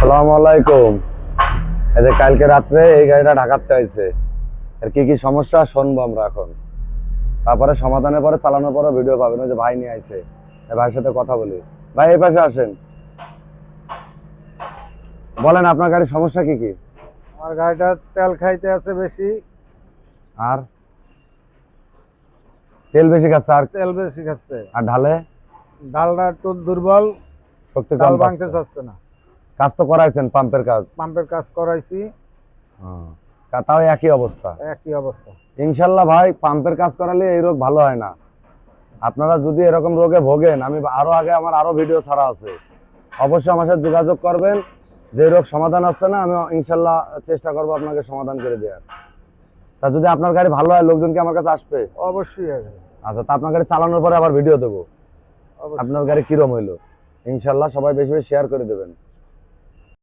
আসসালামু আলাইকুম। এই যে কালকে রাত্রে এই গাড়িটা ঢাকাতে হয়েছে, এর কি কি সমস্যা শুনবো আমরা এখন। তারপরে সমাধানের পরে চালানোর পরে ভিডিও পাবেন। ওই যে ভাই নিয়ে আইছে, এই ভাইয়ের সাথে কথা বলি। ভাই এই পাশে আসেন, বলেন আপনার গাড়ির সমস্যা কি কি। আমার গাড়িটা তেল খাইতে আছে বেশি। আর তেল বেশি খাচ্ছে, আর তেল বেশি খাচ্ছে। আর ঢালে ডালটা একটু দুর্বল, শক্তি ডাল কম ভাঙতে পাচ্ছে। চাচ্ছে না। কাজ তো করাইছেন, পাম্পের কাজ। পাম্পের কাজ করাইছি, তাও একই অবস্থা। একই অবস্থা। ইনশাল্লাহ ভাই, পাম্পের কাজ করালে এই রোগ ভালো হয় না। আপনারা যদি এরকম রোগে ভোগেন, আমি আরো আগে আমার আরো ভিডিও ছাড়া আছে, অবশ্যই আমার সাথে যোগাযোগ করবেন। যে রোগ সমাধান হচ্ছে না, আমি ইনশাল্লাহ চেষ্টা করবো আপনাকে সমাধান করে দেওয়ার। তা যদি আপনার গাড়ি ভালো হয়, লোকজন কি আমার কাছে আসবে? অবশ্যই আছে। আচ্ছা, তা আপনার গাড়ি চালানোর পরে আবার ভিডিও দেবো অবশ্যই। আপনার গাড়ি কিরম হইলো। ইনশাল্লাহ সবাই বেশি বেশি শেয়ার করে দেবেন।